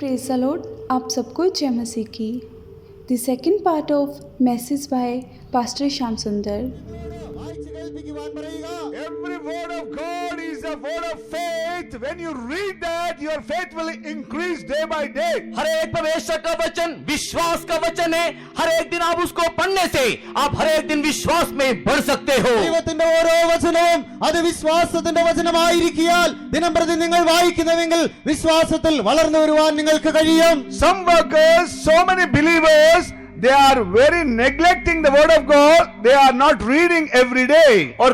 Praise the Lord. आप सबको जय मसीह की। The second part of message bye pastor Shyam सुंदर। Every word of God is a word of faith. When you read that, your faith will increase day by day. हर एक परमेश्वर का वचन विश्वास का वचन है। हर एक दिन आप उसको पढ़ने से आप हर एक दिन विश्वास में बढ़ सकते हो। ദൈവത്തിന്റെ ഓരോ വചനവും അത് വിശ്വാസത്തിന്റെ വചനമായിരിക്കാൽ ദിനംപ്രതി നിങ്ങൾ വായിക്കുന്നുവെങ്കിൽ വിശ്വാസത്തിൽ വളർന്നു വരുവാൻ നിങ്ങൾക്ക് കഴിയും. Some workers, so many believers, they are very neglecting the word of God. They are not reading every day. और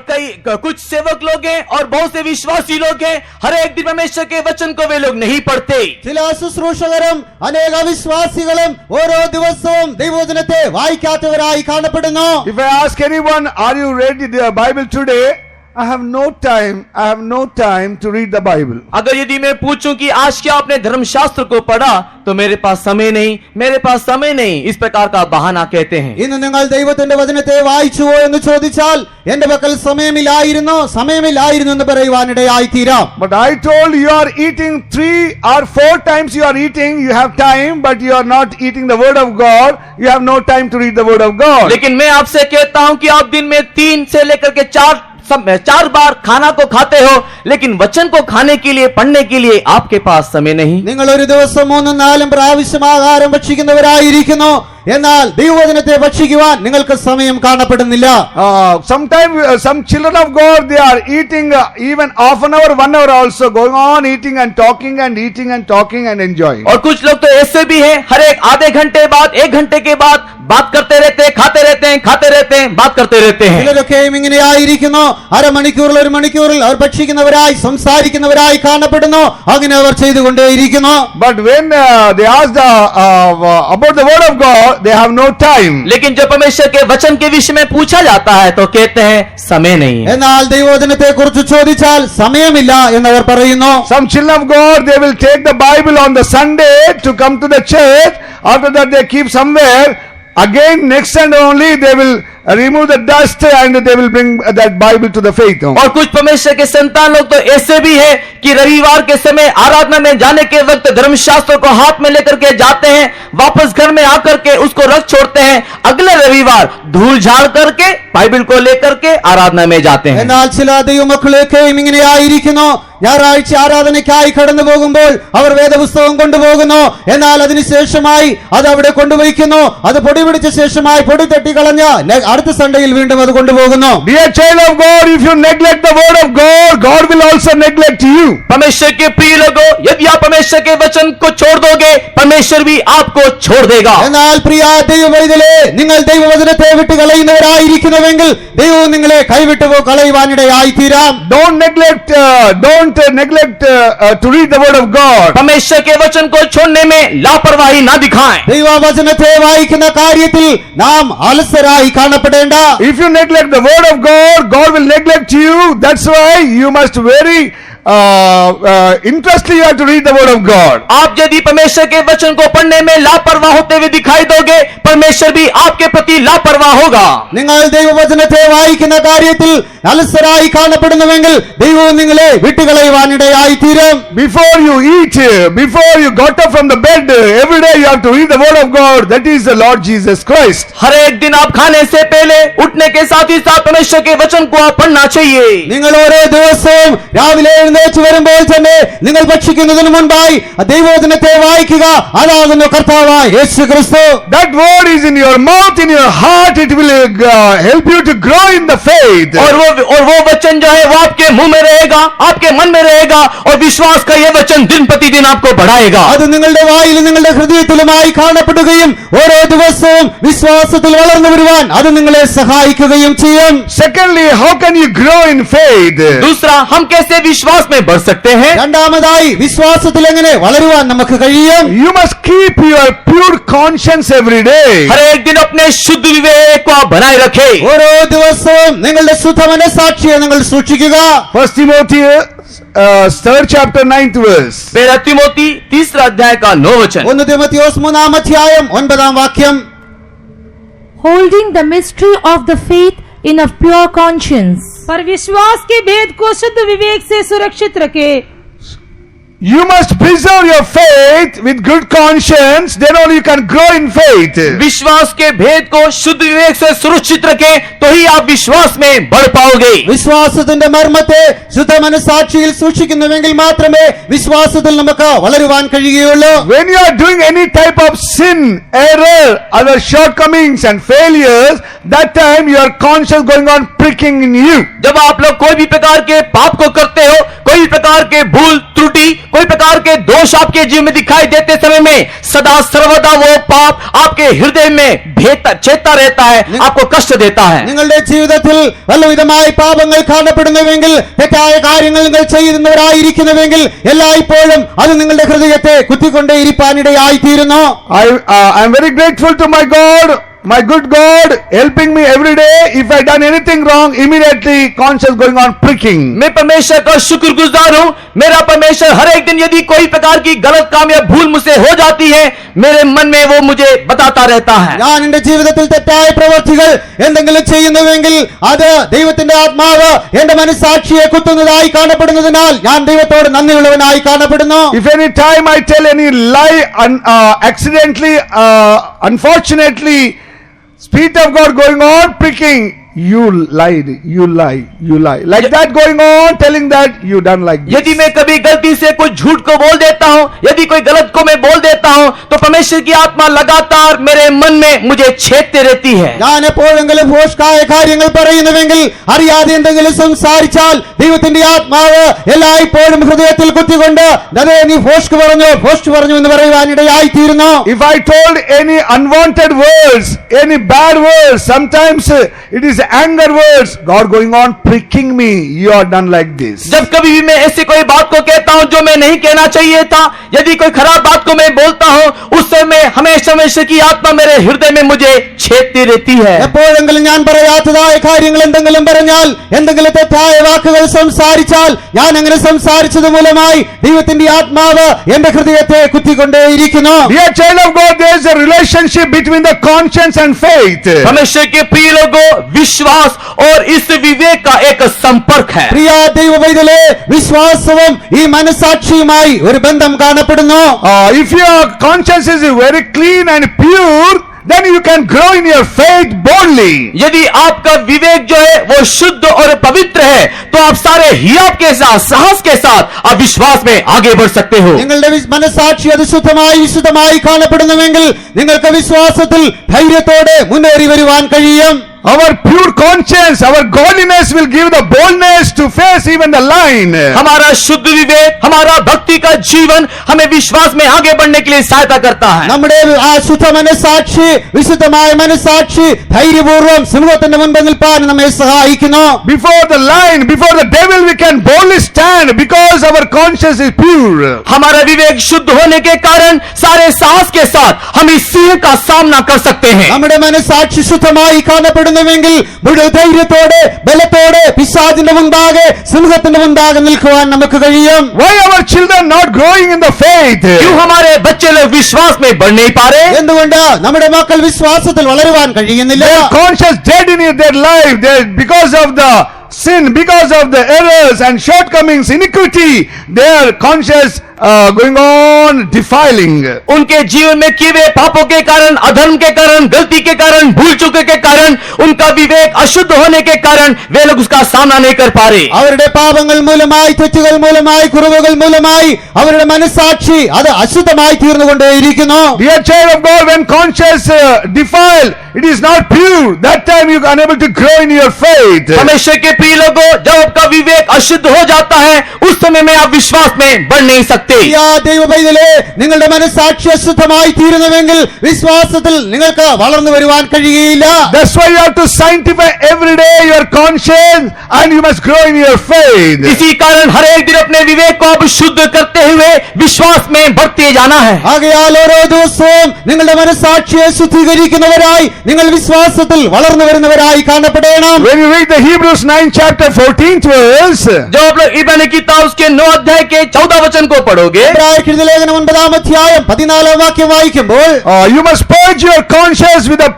कुछ सेवक लोग हैं और बहुत से विश्वासी लोग हैं, हर एक दिन परमेश्वर के वचन को वे लोग नहीं पढ़ते। ചില ശുശ്രൂഷകരും അനേക വിശ്വാസികളും ഓരോ ദിവസവും ദൈവവചനത്തെ വായിക്കാത്തവരായി കാണപ്പെടുന്നു. If I ask anyone, are you reading the Bible today? I have no time to read the Bible. अगर यदि मैं पूछूं कि आज क्या आपने धर्मशास्त्र को पढ़ा, तो मेरे पास समय नहीं, इस प्रकार का बहाना कहते हैं। ഇന്ന് നിങ്ങൾ ദൈവത്തിന്റെ വചനത്തെ വായിച്ചുവോ എന്ന് ചോദിച്ചാൽ എന്റെ പക്കൽ സമയമില്ലായിരുന്നു എന്ന് പറയുവാനിടയായി തീരാം. But I told you are eating 3 or 4 times you are eating, you have time, but you are not eating the word of God. You have no time to read the word of God. लेकिन मैं आपसे कहता हूं कि आप दिन में 3 से लेकर के 4 बार खाना को खाते हो, लेकिन वचन को खाने के लिए पढ़ने के लिए आपके पास समय नहीं। നിങ്ങൾ ഒരു ദിവസം 3-4 പ്രാവശ്യം ആഹാരം ഭക്ഷിക്കുന്നവരായിരിക്കുന്നു, എന്നാൽ ദൈവവചനത്തെ ഭക്ഷിക്കുവാൻ നിങ്ങൾക്ക് സമയം കാണപ്പെടുന്നില്ല. Sometimes some children of God, they are eating even half an hour, 1 hour also, going on eating and talking and eating and talking and enjoying. और कुछ लोग तो ऐसे भी हैं, हर एक आधे घंटे बाद 1 घंटे के बाद बात करते रहते हैं, खाते रहते हैं, बात करते रहते हैं। ചിലരൊക്കെയും ഇങ്ങനെയായിരിക്കുന്നു, അരമണിക്കൂറിൽ 1 മണിക്കൂറിൽ അവർ ഭക്ഷിക്കുന്നവരായി സംസാരിക്കുന്നവരായി കാണപ്പെടുന്നു. അങ്ങനെ അവർ ചെയ്തുകൊണ്ടേയിരിക്കുന്നു. But when they ask about the word of God, they have no time. लेकिन जब परमेश्वर के वचन के विषय में पूछा जाता है तो कहते हैं समय नहीं है। എന്നാൽ ദൈവവചനത്തെ കുറിച്ച് ചോദിച്ചാൽ സമയമില്ല എന്നവർ പറയുന്നു. Some children of God, they will take the Bible on the Sunday to come to the church. After that they keep somewhere. Again next Sunday only they will remove the dust and they will bring that Bible to the faith home. और कुछ परमेश्वर के संतान लोग तो ऐसे भी है कि रविवार के समय आराधना में जाने के वक्त धर्मशास्त्र को हाथ में लेकर के जाते हैं, वापस घर में आकर के उसको रख छोड़ते हैं, अगले रविवार धूल झाड़ करके बाइबल को लेकर के आराधना में जाते हैं। എന്നാൽ ചില ദൈവമക്കളൊക്കെയും ഇങ്ങനെയായിരിക്കുന്നു. ഞായറാഴ്ച ആരാധനയ്ക്കായി കടന്നു പോകുമ്പോൾ അവർ വേദപുസ്തകം കൊണ്ടുപോകുന്നു, എന്നാൽ അതിനുശേഷമായി അത് അവിടെ കൊണ്ടുവയ്ക്കുന്നു. അത് പൊടി പിടിച്ച ശേഷമായി പൊടി തട്ടിക്കളഞ്ഞ് അടുത്ത സൺഡേയിൽ വീണ്ടും അത് കൊണ്ടുപോകുന്നു. Dear child of God, if you neglect the word of God, God will also neglect you. परमेश्वर के प्रिय लोगों, यदि आप परमेश्वर के वचन को छोड़ दोगे, परमेश्वर भी आपको छोड़ देगा। എന്നാൽ പ്രിയ ദൈവവൈതലേ, നിങ്ങൾ ദൈവവചനത്തെ വിട്ട് കളയുന്നവരായിരിക്കുന്നുവെങ്കിൽ ദൈവം നിങ്ങളെ കൈവിട്ടു കളയുവാനിടയായി തീരാം. Don't neglect to read the word of God. परमेश्वर के वचन को छोड़ने में लापरवाही ना दिखाएं। ദൈവവചനത്തെ വായിക്കുന്ന കാര്യത്തിൽ നാം അലസരായി കാണപ്പെടേണ്ട. If you neglect the word of God, God will neglect you. That's why you must very interestedly you have to read the word of God. आप यदि परमेश्वर के वचन को पढ़ने में लापरवाह होते हुए दिखाई दोगे, परमेश्वर भी आपके प्रति लापरवाह होगा। നിങ്ങൾ ദൈവവചനത്തെ വായിക്കുന്ന കാര്യത്തിൽ അലസരായി കാണപ്പെടുന്നുവെങ്കിൽ ദൈവവും നിങ്ങളെ വിട്ടുകളയുവാനിടയായി തീരും. Before you eat, before you got up from the bed, every day you have to read the word of God. That is the Lord Jesus Christ. हर एक दिन आप खाने से पहले उठने के साथ ही साथ परमेश्वर के वचन को आप पढ़ना चाहिए। നിങ്ങൾ ഓരോ ദിവസവും രാവിലെ എഴുന്നേറ്റ് വരുമ്പോൾ തന്നെ നിങ്ങൾ ഭക്ഷിക്കുന്നതിന് മുൻപായി ദൈവവചനത്തെ വായിക്കുക. അതാകുന്നു കർത്താവായ യേശുക്രിസ്തു. That word is in your mouth, in your heart. It will help you to grow in the faith. और वो वचन जो है वो आपके मुंह में रहेगा, आपके मन में रहेगा, और विश्वास का ये वचन दिन प्रतिदिन आपको बढ़ाएगा। അത് നിങ്ങളുടെ വായിലും നിങ്ങളുടെ ഹൃദയത്തിലുമായി കാണപ്പെടുകയും ഓരോ ദിവസവും വിശ്വാസത്തിൽ വളർന്നു വരുവാൻ അത് നിങ്ങളെ സഹായിക്കുകയും ചെയ്യും. Secondly, how can you grow in faith? दूसरा, हम कैसे विश्वास में बढ़ सकते हैं? രണ്ടാമതായി വിശ്വാസത്തിൽ എങ്ങനെ വളരുവാൻ നമുക്ക് കഴിയും? You must keep your pure conscience every day. हर एक दिन अपने शुद्ध विवेक को आप बनाए रखें। ഓരോ ദിവസവും നിങ്ങളുടെ ശുദ്ധമനസ്സാക്ഷിയെ നിങ്ങൾ സൂക്ഷിക്കുക. 1 Timothy 3rd chapter 9th verse. पहला तिमोथी 3 अध्याय का 9 वचन। 1 തിമോത്തിയോസ് 3-ാം അധ്യായം 9-ാം വാക്യം. Holding the mystery of the faith in a pure conscience. पर विश्वास के भेद को शुद्ध विवेक से सुरक्षित रखे। You must preserve your faith with good conscience, then only you can grow in faith. विश्वास के भेद को शुद्ध विवेक से सुरक्षित रखें तो ही आप विश्वास में बढ़ पाओगे। വിശ്വാസത്തിന്റെ മർമ്മത്തെ ശുദ്ധ മനസ്സാക്ഷിയിൽ സൂക്ഷിക്കുന്നുവെങ്കിൽ മാത്രമേ വിശ്വാസത്തിൽ നമുക്ക് വളരുവാൻ കഴിയുകയുള്ളൂ. When you are doing any type of sin, error, other shortcomings and failures, that time your conscience going on pricking in you. जब आप लोग कोई भी प्रकार के पाप को करते हो, कोई भी प्रकार के भूल त्रुटि, कोई प्रकार के दोष आपके जीवन में दिखाई देते समय में सदा सर्वदा वो पाप आपके हृदय में चेता रहता है, आपको कष्ट देता है। നിങ്ങളുടെ ജീവിതത്തിൽ വല്ലവിധമായ പാപങ്ങൾ കാണപ്പെടുന്നുവെങ്കിൽ, തെറ്റായ കാര്യങ്ങൾ നിങ്ങൾ ചെയ്യുന്നവരായിരിക്കുന്നുവെങ്കിൽ എല്ലായ്പ്പോഴും അത് നിങ്ങളുടെ ഹൃദയത്തെ കുത്തിക്കൊണ്ടേയിരിക്കാനിടയായി തീരുന്നു. I am very grateful to my God, my good God, helping me every day. If I done anything wrong, immediately conscience going on pricking. मैं परमेश्वर का शुक्रगुजार हूँ। मेरा परमेश्वर हर एक दिन यदि कोई प्रकार की गलत काम या भूल मुझसे हो जाती है, मेरे मन में वो मुझे बताता रहता है। ഞാൻ എന്റെ ജീവിതത്തിൽ തെറ്റായ പ്രവൃത്തികൾ എന്തെങ്കിലും ചെയ്യുന്നുവെങ്കിൽ അത് ദൈവത്തിന്റെ ആത്മാവ് എന്റെ മനസ്സാക്ഷിയെ കുത്തുന്നതായി കാണപ്പെടുന്നതിനാൽ ഞാൻ ദൈവത്തോട് നന്ദിയുള്ളവനായി കാണപ്പെടുന്നു. If any time I tell any lie accidentally, unfortunately, Spirit of God going on pricking, you lied, you lie, you lie, like that going on telling that you done like this. यदि मैं कभी गलती से कोई झूठ को बोल देता हूँ, यदि कोई गलत को मैं बोल देता हूँ, तो परमेश्वर की आत्मा लगातार मेरे मन में मुझे छेदते रहती है। ഞാൻ എപ്പോഴെങ്കിലും ഭോഷ്കായ കാര്യങ്ങൾ പറയുന്നുവെങ്കിൽ, അറിയാതെ എന്തെങ്കിലും സംസാരിച്ചാൽ ദൈവത്തിന്റെ ആത്മാവ് എല്ലായ്പ്പോഴും ഹൃദയത്തിൽ കുത്തിക്കൊണ്ട് അതേ നീ ഭോഷ്ക് പറഞ്ഞു എന്ന് പറയുവാനിടയായി തീരുന്നു. If I told any unwanted words, any bad words, sometimes it is anger words, God going on pricking me, you are done like this. जब कभी भी मैं ऐसी कोई बात को कहता हूँ जो मैं नहीं कहना चाहिए था, यदि कोई खराब बात को मैं बोलता हूँ, उस समय हमेशा परमेश्वर की आत्मा मेरे हृदय में मुझे छेदती रहती है। എപ്പോഴെങ്കിലും ഞാൻ പറയാത്തതായ കാര്യങ്ങൾ എന്തെങ്കിലും പറഞ്ഞാൽ, എന്തെങ്കിലും തെറ്റായ വാക്കുകൾ സംസാരിച്ചാൽ, ഞാൻ അങ്ങനെ സംസാരിച്ചത് മൂലമായി ദൈവത്തിന്റെ ആത്മാവ് എന്റെ ഹൃദയത്തെ കുത്തിക്കൊണ്ടേയിരിക്കുന്നു. Dear child of God, there is a relationship between the conscience and faith. परमेश्वर के प्रिय लोगों, विश्वास और इस विवेक का एक संपर्क है। പ്രിയ ദൈവവൈതലേ, വിശ്വാസവും ഈ മനസ്സാക്ഷിയുമായി ഒരു ബന്ധം കാണപ്പെടുന്നു. If your conscience is very clean and pure, then you can grow in your faith boldly. यदि आपका विवेक जो है वो शुद्ध और पवित्र है, तो आप सारे हियाव के साथ, साहस के साथ आप विश्वास में आगे बढ़ सकते हो। നിങ്ങളുടെ മനസ്സാക്ഷി അത് ശുദ്ധമായി വിശുദ്ധമായി കാണപ്പെടുന്നുവെങ്കിൽ നിങ്ങൾക്ക് വിശ്വാസത്തിൽ ധൈര്യത്തോടെ മുന്നേറി വരുവാൻ കഴിയും. Our pure conscience, our godliness will give the boldness to face even the line. हमारा शुद्ध विवेक, हमारा भक्ति का जीवन हमें विश्वास में आगे बढ़ने के लिए सहायता करता है। നമ്മുടെ ആ ശുദ്ധ മനസ്സാക്ഷി, വിശുദ്ധമായ മനസ്സാക്ഷി ധൈര്യപൂർവ്വം സിംഹത്തിന്റെ മുൻപിൽ നിൽപ്പാൻ നമ്മെ സഹായിക്കുന്നു. Before the line, before the devil, we can boldly stand because our conscience is pure. हमारा विवेक शुद्ध होने के कारण सारे साहस के साथ हम इस सिंह का सामना कर सकते हैं। നമ്മുടെ മനസ്സാക്ഷി ശുദ്ധമായി കാണപ്പെടുന്നുവെങ്കിൽ മുഴുവൻ ധൈര്യത്തോടെ ബലത്തോടെ പിശാചിന്റെ മുൻപാകെ സിംഹത്തിന്റെ മുൻപാകെ നിൽക്കുവാൻ നമുക്ക് കഴിയും. Why our children not growing in the faith? क्यों हमारे बच्चे लोग विश्वास में बढ़ नहीं पा रहे? എന്തുകൊണ്ട് നമ്മുടെ മക്കൾ വിശ്വാസത്തിൽ വളരുവാൻ കഴിയുന്നില്ല? Their conscience dead in their life. Because of the sin, because of the errors and shortcomings, iniquity, their conscience going on defiling. उनके जीवन में किए हुए पापों के कारण, अधर्म के कारण, गलती के कारण, भूल चुके के कारण, उनका विवेक अशुद्ध होने के कारण वे लोग उसका सामना नहीं कर पा रहे। അവരുടെ പാപങ്ങൾ മൂലമായി, തെറ്റുകൾ മൂലമായി, കുറവുകൾ മൂലമായി അവരുടെ മനസ്സാക്ഷി അത് അശുദ്ധമായി തീർന്നുകൊണ്ടേയിരിക്കുന്നു. Dear child of God, when conscience defiled, it is not pure. That time you are unable to grow in your faith. परमेश्वर के प्रिय लोगों, जब आपका विवेक अशुद्ध हो जाता है, उस समय में आप विश्वास में बढ़ नहीं सकते। ദൈവവൈതലേ, നിങ്ങളുടെ മനസ്സാക്ഷി അശുദ്ധമായി തീരുന്നുവെങ്കിൽ വിശ്വാസത്തിൽ നിങ്ങൾക്ക് വളർന്നു വരുവാൻ കഴിയുകയില്ല. That's why you have to sanctify every day your conscience and you must grow in your faith. इसी कारण हर एक दिन अपने विवेक को आप शुद्ध करते हुए विश्वास में बढ़ते जाना है। ആകയാൽ ഓരോ ദിവസവും നിങ്ങളുടെ മനസ്സാക്ഷിയെ ശുദ്ധീകരിക്കുന്നവരായി നിങ്ങൾ വിശ്വാസത്തിൽ വളർന്നു വരുന്നവരായി കാണപ്പെടണം. When you read the Hebrews 9 chapter 14th verse, जब आप लोग इब्रानी किताब उसके 9 अध्याय के 14 वचन को पढ़ोगे, എബ്രായർക്കെഴുതിയ ലേഖനം 9-ാം അധ്യായം 14-ാം വാക്യം വായിക്കുമ്പോൾ you must purge your conscience with the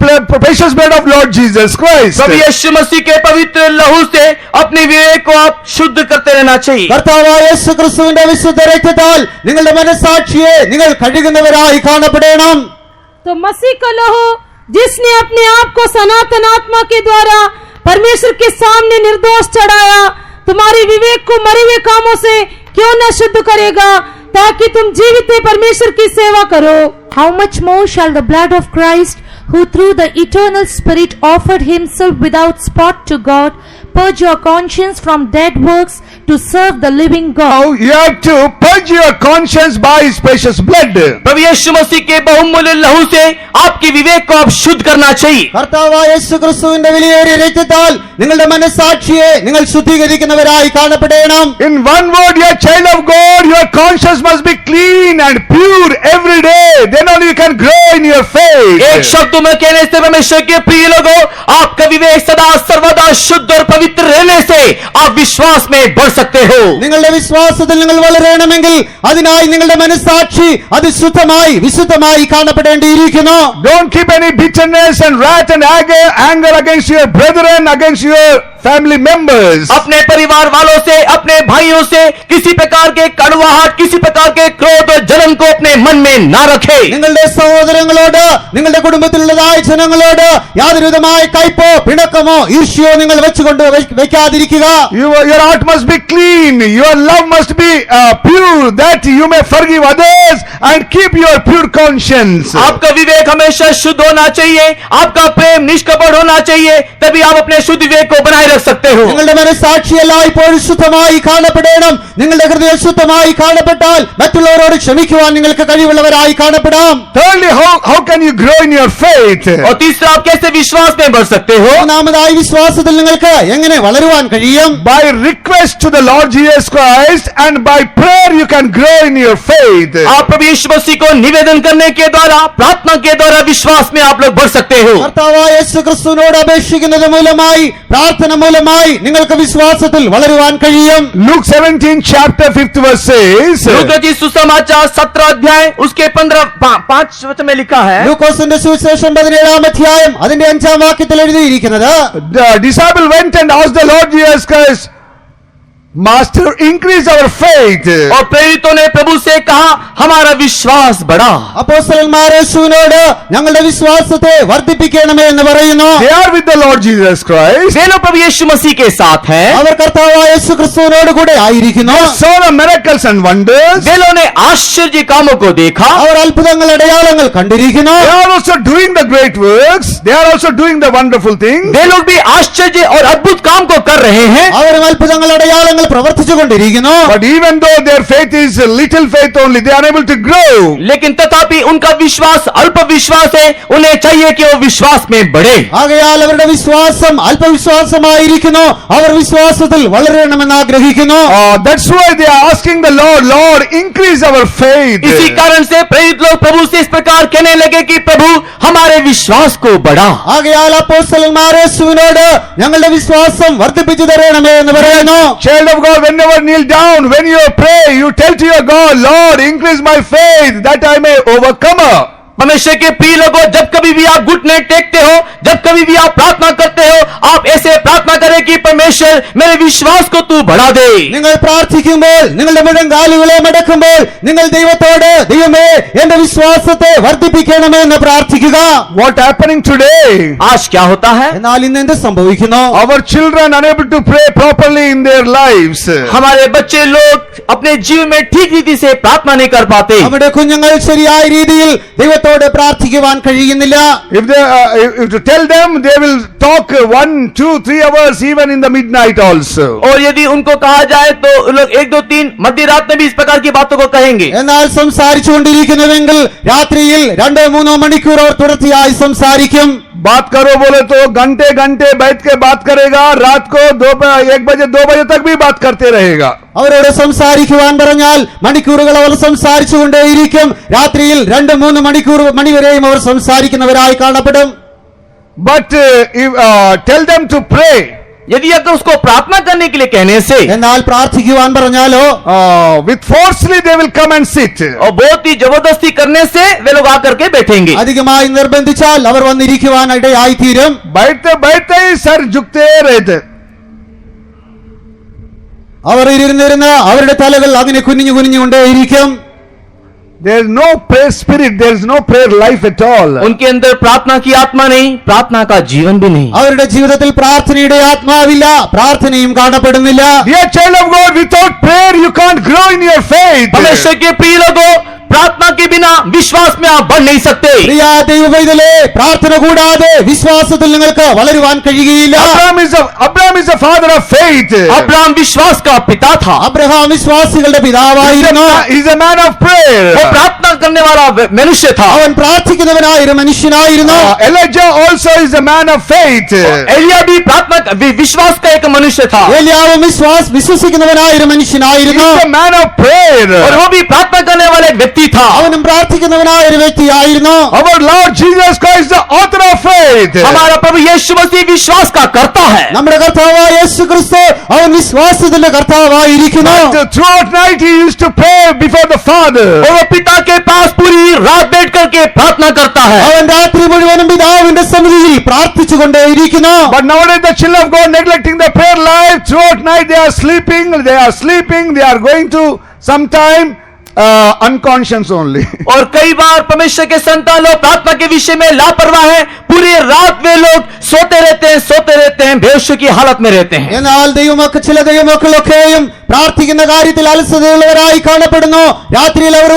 precious blood of Lord Jesus Christ. प्रभु यीशु मसीह के पवित्र लहू से अपने विवेक को आप शुद्ध करते रहना चाहिए। കർത്താവായ യേശുക്രിസ്തുവിന്റെ വിശുദ്ധ രക്തത്താൽ നിങ്ങളുടെ മനസ്സാക്ഷിയെ നിങ്ങൾ കഴുകുന്നവരായി കാണപ്പെടണം. तो मसीह का लहू जिसने अपने आप को सनातन आत्मा के द्वारा परमेश्वर के सामने निर्दोष चढ़ाया, तुम्हारे विवेक को मरे हुए कामों से क्यों न शुद्ध करेगा, ताकि तुम जीवित परमेश्वर की सेवा करो। How much more shall the blood of Christ, who through the eternal Spirit offered himself without spot to God, purge your conscience from dead works to serve the living God. Now you have to purge your conscience by His precious blood. प्रभु यीशु मसीह के बहुमूल्य लहू से आपके विवेक को आप शुद्ध करना चाहिए। കർത്താവായ യേശുക്രിസ്തുവിന്റെ വിലയേറിയ രക്തത്താൽ നിങ്ങളുടെ മനസ്സാക്ഷിയെ നിങ്ങൾ ശുദ്ധീകരിക്കുന്നവരായി കാണപ്പെടണം. In one word, you are child of God, your conscience must be clean and pure every day. Then only you can grow in your faith. एक शब्द में कहने से परमेश्वर के प्रिय लोगों, आपका विवेक सदा सर्वदा शुद्ध और पवित्र रहने से आप विश्वास में बढ़ सकते हो। നിങ്ങളുടെ വിശ്വാസത്തിൽ നിങ്ങൾ വളരണമെങ്കിൽ അതിനായി നിങ്ങളുടെ മനസ്സാക്ഷി അത് ശുദ്ധമായി വിശുദ്ധമായി കാണപ്പെടേണ്ടിയിരിക്കുന്നു. Don't keep any bitterness and wrath and anger against your brethren, against your family members. अपने परिवार वालों से, अपने भाइयों से किसी प्रकार के कड़वाहट, किसी प्रकार के क्रोध और जलन को अपने मन में ना रखे। നിങ്ങളുടെ സഹോദരങ്ങളോട് നിങ്ങളുടെ കുടുംബത്തിലുള്ളതായ ജനങ്ങളോട് യാതൊരുവിധമായ കയ്പോ പിണക്കമോ ഈർഷ്യോ നിങ്ങൾ വെച്ചുകൊണ്ട് വെക്കാതിരിക്കുക. Your heart must be clean, your love must be pure, that you may forgive others and keep your pure conscience. आपका विवेक हमेशा शुद्ध होना चाहिए, आपका प्रेम निष्कपट होना चाहिए, तभी आप अपने शुद्ध विवेक को बनाए रख सकते हो। നിങ്ങളുടെ മനസ്സാക്ഷി എല്ലായ്പ്പോഴും ശുദ്ധമായി കാണപ്പെടണം. നിങ്ങളുടെ ഹൃദയം ശുദ്ധമായി കാണപ്പെട്ടാൽ മറ്റുള്ളവരോട് ക്ഷമിക്കുവാൻ നിങ്ങൾക്ക് കഴിവുള്ളവരായി കാണപ്പെടാം. Thirdly, how can you grow in your faith? और तीसरा, आप कैसे विश्वास में बढ़ सकते हो? മൂന്നാമതായി വിശ്വാസത്തിൽ നിങ്ങൾക്ക് എങ്ങനെ വളരുവാൻ കഴിയും? By request to the Lord Jesus Christ and by prayer you can grow in your faith. आप प्रभु यीशु मसीह को निवेदन करने के द्वारा, प्रार्थना के द्वारा विश्वास में आप लोग बढ़ सकते हो। കർത്താവായ യേശുക്രിസ്തുവിനോട് അപേക്ഷിക്കുന്നത് മൂലമായി പ്രാർത്ഥന മൂലമായി നിങ്ങൾക്ക് വിശ്വാസത്തിൽ വളരുവാൻ കഴിയും. Luke 17 chapter 5th verse says, लूका जी सुसमाचार 17 अध्याय उसके 5 वचन में लिखा है, ലൂക്കോസിന്റെ സുവിശേഷം 17-ാം അധ്യായം അതിന്റെ 5-ാം വാക്യത്തിൽ എഴുതിയിരിക്കുന്നത്, the disciple went and asked the Lord Jesus Christ, Master, increase our faith. और प्रेरितों ने प्रभु से कहा, हमारा विश्वास बढ़ा। അപ്പോസ്തലന്മാർ യേശുവിനോട് ഞങ്ങളുടെ വിശ്വാസത്തെ വർദ്ധിപ്പിക്കണമേ എന്ന് പറയുന്നു. They are with the Lord Jesus Christ. वे लोग प्रभु यीशु मसीह के साथ हैं, അവർ കർത്താവായ യേശുക്രിസ്തുവിനോട് കൂടെ ആയിരിക്കുന്നു. They saw the miracles and wonders. वे लोगों ने आश्चर्य कामों को देखा, അവർ അത്ഭുതങ്ങൾ അടയാളങ്ങൾ കണ്ടിരിക്കുന്നു. They are also doing the great works. They are also doing the wonderful things. वे लोग भी आश्चर्य और अद्भुत काम को कर रहे हैं। അവരും അത്ഭുതങ്ങൾ അടയാളങ്ങൾ പ്രവർത്തിച്ചുകൊണ്ടിരിക്കുന്നു. But even though their faith is a little faith only, they are unable to grow. लेकिन तथापि उनका विश्वास अल्प विश्वास है, उन्हें चाहिए कि वो विश्वास में बढ़े। ആകയാൽ അവരുടെ വിശ്വാസം അല്പവിശ്വാസമായിരിക്കുന്നു. അവർ വിശ്വാസത്തിൽ വളരണമെന്ന് ആഗ്രഹിക്കുന്നു. That's why they are asking the Lord, Lord, increase our faith. इसी कारण से प्रेरित लोग प्रभु से इस प्रकार कहने लगे कि प्रभु हमारे विश्वास को बढ़ा। ആകയാൽ അപ്പോസ്തലന്മാർ യേശുവിനോട് ഞങ്ങളുടെ വിശ്വാസം വർദ്ധിപ്പിച്ചു തരണമേ എന്ന് പറയുന്നു. Child of God, whenever kneel down, when you pray, you tell to your God, Lord, increase my faith that I may overcome. परमेश्वर के प्रिय लोगों, जब कभी भी आप घुटने टेकते हो, जब कभी भी आप प्रार्थना करते हो, आप ऐसे प्रार्थना करें कि परमेश्वर मेरे विश्वास को तू बढ़ा दे। നിങ്ങൾ പ്രാർത്ഥിക്കുമ്പോൾ നിങ്ങളുടെ മുഴങ്കാലുകളെ മടക്കുമ്പോൾ നിങ്ങൾ ദൈവത്തോട്, ദൈവമേ എന്റെ വിശ്വാസത്തെ വർദ്ധിപ്പിക്കണമേ എന്ന് പ്രാർത്ഥിക്കുക. What happening today? आज क्या होता है? എന്നാൽ ഇന്ന് എന്ത് സംഭവിക്കുന്നു? Our children unable to pray properly in their lives. हमारे बच्चे लोग अपने जीवन में ठीक रीति से प्रार्थना नहीं कर पाते। നമ്മുടെ കുഞ്ഞുങ്ങൾ ശരിയായ രീതിയിൽ ദൈവത്തോട് പ്രാർത്ഥിക്കുവാൻ കഴിയുന്നില്ല. If to tell them, they will talk 1, 2, 3 hours even in the midnight also. और यदि उनको कहा जाए तो लोग 1, 2, 3 मध्य रात में भी इस प्रकार की बातों को कहेंगे। എന്നാൽ സംസാരിച്ചുകൊണ്ടിരിക്കുന്നുവെങ്കിൽ രാത്രിയിൽ 2-3 മണിക്കൂർ അവർ തുടർച്ചയായി സംസാരിക്കും. बात करो बोले तो घंटे घंटे बैठ के बात करेगा, रात को 1 बजे 2 बजे तक भी बात करते रहेगा. അവരോട് സംസാരിക്കുവാൻ പറഞ്ഞാൽ മണിക്കൂറുകൾ അവർ സംസാരിച്ചുകൊണ്ടേയിരിക്കും. രാത്രിയിൽ 2-3 മണിവരെയും അവർ സംസാരിക്കുന്നവരായി കാണപ്പെടും. But if tell them to pray, यदि अगर उसको प्रार्थना करने के लिए कहने से എന്നാൽ പ്രാർത്ഥിക്കുവാൻ പറഞ്ഞാലോ with forcefully they will come and sit. और बहुत ही जबरदस्ती करने से वे लोग आकर के बैठेंगे। അധികമായി നിർബന്ധിച്ചാൽ അവർ വന്നിരിക്കുവാൻ ഇടയായിത്തീരും. बैठते ही सर झुकते रहते. അവർ ഇരുന്നിരുന്ന് അവരുടെ തലകൾ അങ്ങനെ കുനിഞ്ഞുകൊണ്ടേയിരിക്കും. There is no prayer spirit, there is no prayer life at all. उनके अंदर प्रार्थना की आत्मा नहीं, प्रार्थना का जीवन भी नहीं। അവരുടെ ജീവിതത്തിൽ പ്രാർത്ഥനയുടെ ആത്മാവില്ല, പ്രാർത്ഥനയും കാണപ്പെടുന്നില്ല. Dear child of God, without prayer you can't grow in your faith. परमेश्वर के प्रिय लोगों, प्रार्थना के बिना विश्वास में आप बढ़ नहीं सकते। പ്രിയ ദൈവവൈതലേ, പ്രാർത്ഥന കൂടാതെ വിശ്വാസത്തിൽ നിങ്ങൾക്ക് വളരുവാൻ കഴിയുകയില്ല. Abraham is the father of faith. Abraham विश्वास का पिता था। അബ്രഹാം വിശ്വാസികളുടെ പിതാവായിരുന്നു. He is a man of prayer. वो प्रार्थना करने वाला मनुष्य था। അവൻ പ്രാർത്ഥിക്കുന്നവനായ ഒരു മനുഷ്യനായിരുന്നു. Elijah also is a man of faith. Elia भी विश्वास का एक मनुष्य था। ഏലിയാവും വിശ്വസിക്കുന്നവനായ ഒരു He മനുഷ്യനായിരുന്നു. is a man of prayer. और वो भी प्रार्थना करने वाला एक व्यक्ति था। അവനും പ്രാർത്ഥിക്കുന്നവനായ ഒരു വ്യക്തിയായിരുന്നു. Our Lord Jesus Christ, the author of faith. हमारा प्रभु यीशु मसीह विश्वास का कर्ता है। നമ്മുടെ കർത്താവായ യേശു ക്രിസ്തു അവൻ വിശ്വാസത്തിന്റെ കർത്താവായിരിക്കുന്നു. Throughout night he used to pray before the Father. और वो पिता के पास पूरी रात बैठ करके प्रार्थना करता है। അവൻ രാത്രി മുഴുവനും പിതാവിന്റെ സന്നിധിയിൽ പ്രാർത്ഥിച്ചുകൊണ്ടേയിരിക്കുന്നു. But nowadays the children of God neglecting the prayer life. Throughout night they are sleeping, they are going to sometime unconscious only. और कई बार परमेश्वर के संतान लोग प्रार्थना के विषय में लापरवाह हैं। पूरी रात वे लोग सोते रहते हैं, बेहोशी की हालत में रहते हैं। എന്നാൽ ചില ദൈവമക്കളൊക്കെയും പ്രാർത്ഥിക്കുന്ന കാര്യത്തിൽ അലസതയുള്ളവരായി കാണപ്പെടുന്നു. രാത്രിയിൽ അവർ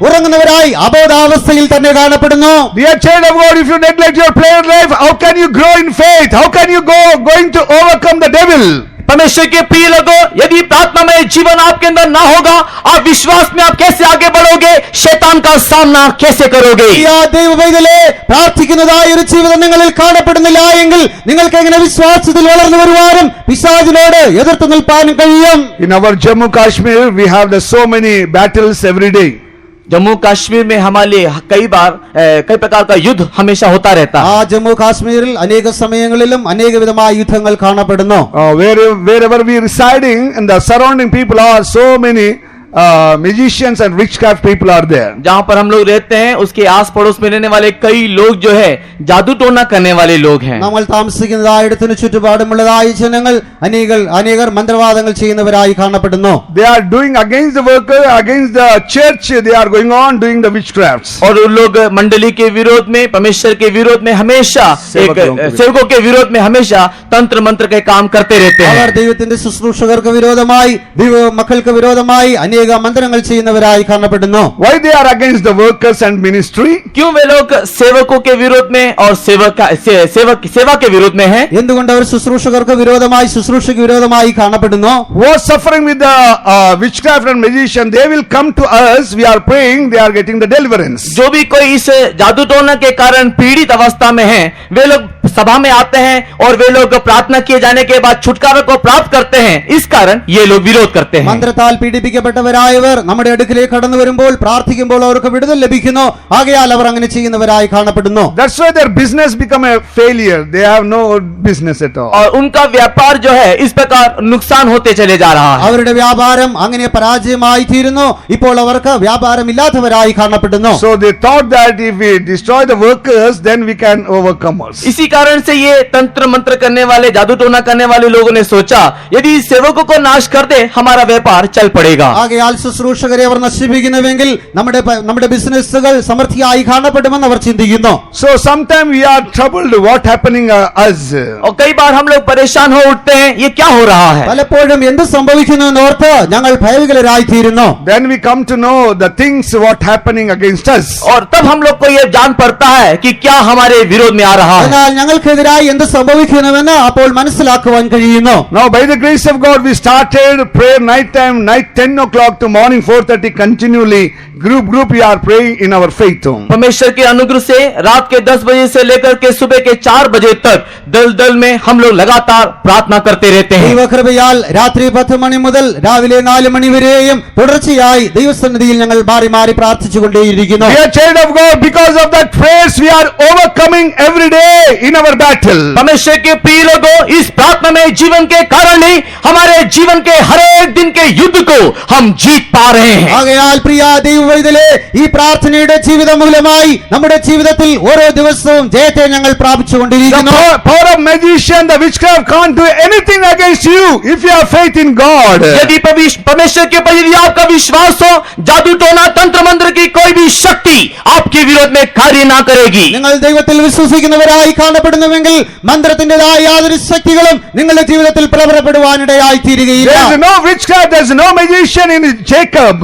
ഉറങ്ങുന്നവരായി അബോധാവസ്ഥയിൽ തന്നെ കാണപ്പെടുന്നു. Dear child of God, if you neglect your prayer life, how can you grow in faith? How can you going to overcome the devil? परमेश्वर के प्रिय लोगों, यदि प्रार्थना में जीवन आपके अंदर ना होगा, आप विश्वास में आप कैसे आगे बढ़ोगे? शैतान का सामना कैसे करोगे? ദൈവവൈതലേ, പ്രാർത്ഥിക്കുന്നതായ ഒരു ജീവിതം നിങ്ങളിൽ കാണപ്പെടുന്നില്ല എങ്കിൽ നിങ്ങൾക്ക് എങ്ങനെ വിശ്വാസത്തിൽ വളർന്നു വരുവാനും പിശാചിനോട് എതിർത്ത് നിൽപ്പാനും കഴിയും? In our Jammu Kashmir we have so many battles every day. Jammu Kashmir में हमारे लिए कई प्रकार का युद्ध हमेशा होता रहता है। ആ ജമ്മു കാശ്മീരിൽ അനേക സമയങ്ങളിലും അനേക വിധമായ യുദ്ധങ്ങൾ കാണപ്പെടുന്നു. Wherever we residing and the surrounding people are so many magicians and witchcraft people are there. जहाँ पर हम लोग रहते हैं उसके आस पड़ोस में रहने वाले कई लोग जो है जादू टोना करने वाले लोग हैं। നമ്മൾ താമസിക്കുന്നതായിടത്തിന് ചുറ്റുപാടുമുള്ളതായ ജനങ്ങൾ അനേകർ മന്ത്രവാദങ്ങൾ ചെയ്യുന്നവരായി കാണപ്പെടുന്നു. They are doing against the worker, against the church, they are going on doing the witchcrafts. और उन लोग मंडली के विरोध में, परमेश्वर के विरोध में हमेशा सेवकों के विरोध में हमेशा तंत्र मंत्र के काम करते रहते അവർ हैं। ദൈവത്തിന്റെ ശുശ്രൂഷകർക്ക് വിരോധമായി ദൈവ മക്കൾക്ക് വിരോധമായി അനേക മന്ത്രങ്ങൾ ചെയ്യുന്നവരായി കാണപ്പെടുന്നു. Why they are against the workers and ministry? क्यों वे लोग सेवकों के विरोध में और सेवा के विरोध में हैं? എന്തുകൊണ്ട് അവർ ശുശ്രൂഷകർക്ക് വിരോധമായി ശുശ്രൂഷയ്ക്ക് വിരോധമായി കാണപ്പെടുന്നു? Who are suffering with the witchcraft and magician, they will come to us, we are praying, they are getting the deliverance. जो भी कोई इस जादू टोना के कारण पीड़ित अवस्था में है, वे लोग सभा में आते हैं और वे लोग प्रार्थना किए जाने के बाद छुटकारा को प्राप्त करते हैं। इस कारण ये लोग विरोध करते हैं। മന്ത്രത്താൽ പീഡിപ്പിക്കപ്പെട്ടവരായവർ നമ്മുടെ അടുക്കിലേക്ക് കടന്നു വരുമ്പോൾ പ്രാർത്ഥിക്കുമ്പോൾ അവർക്ക് വിടുതൽ ലഭിക്കുന്നു. ആകയാൽ അവർ അങ്ങനെ ചെയ്യുന്നവരായി കാണപ്പെടുന്നു. That's why their business become a failure. They have no business at all. और उनका व्यापार जो है इस प्रकार नुकसान होते चले जा रहा है। അവരുടെ വ്യാപാരം അങ്ങനെ പരാജയമായി തീരുന്നു. ഇപ്പോൾ അവർക്ക് വ്യാപാരമില്ലാത്തവരായി കാണപ്പെടുന്നു. So they thought that if we destroy the workers, then we can overcome us. इसी कारण से ये तंत्र मंत्र करने वाले, जादू टोना करने वाले लोगों ने सोचा यदि सेवकों को नाश कर दे हमारा व्यापार चल पड़ेगा। ആകയാൽ ശുശ്രൂഷകരെ അവർ നശിപ്പിക്കുന്നുവെങ്കിൽ നമ്മുടെ ബിസിനസ്സുകൾ സമൃദ്ധിയായി കാണപ്പെടുമെന്ന് അവർ ചിന്തിക്കുന്നു. So sometimes we are troubled what happening us. और कई बार हम लोग परेशान हो उठते हैं, ये क्या हो रहा है? പലപ്പോഴും എന്ത് സംഭവിക്കുന്നു എന്നോർത്ത് ഞങ്ങൾ ഭയവികലരായി തീരുന്നു. Then we come to know the things what happening against us. और तब हम लोग को ये जान पड़ता है कि क्या हमारे विरोध में आ रहा है। എന്നാൽ ഞങ്ങൾക്കെതിരായി എന്ത് സംഭവിക്കുന്നുവെന്ന് അപ്പോൾ മനസ്സിലാക്കുവാൻ കഴിയുന്നു. Now by the grace of God we started prayer night 10 o'clock o'clock to morning 4:30 continually, group we are praying in our faith home. परमेश्वर के अनुग्रह से रात के 10 बजे से लेकर के सुबह के 4 बजे तक दल में हम लोग लगातार प्रार्थना करते रहते हैं। ദൈവകൃപയാൽ രാത്രി 10 മണി മുതൽ രാവിലെ 4 മണി വരെയും തുടർച്ചയായി ദൈവസന്നിധിയിൽ ഞങ്ങൾ മാറി മാറി പ്രാർത്ഥിച്ചുകൊണ്ടേയിരിക്കുന്നു. We are child of God. Because of that praise, we are overcoming every day in our battle. परमेश्वर के प्रिय लोगों, इस प्रार्थना में जीवन के कारण ही हमारे जीवन के हर एक दिन के युद्ध को हम जीत पा रहे हैं। ആകയാൽ പ്രിയ ദൈവവൈതലേ, ഈ പ്രാർത്ഥനയുടെ ജീവിതം മൂലമായി നമ്മുടെ ജീവിതത്തിൽ ഓരോ ദിവസവും ജയത്തെ ഞങ്ങൾ The പ്രാപിച്ചുകൊണ്ടിരിക്കുന്നു. power of magician, the witchcraft can't do anything against you if you have faith in God. यदि परमेश्वर के ऊपर यदि आपका विश्वास हो, जादू टोना तंत्र मंत्र की कोई भी शक्ति आपके विरोध में कार्य ना करेगी। നിങ്ങൾ ദൈവത്തിൽ വിശ്വസിക്കുന്നവരായി കാണപ്പെടുന്നുവെങ്കിൽ മന്ത്രത്തിന്റേതായ യാതൊരു ശക്തികളും നിങ്ങളുടെ ജീവിതത്തിൽ പ്രബലപ്പെടുവാനിടയായി തീരുകയില്ല. There is no witchcraft, there is no magician in Jacob.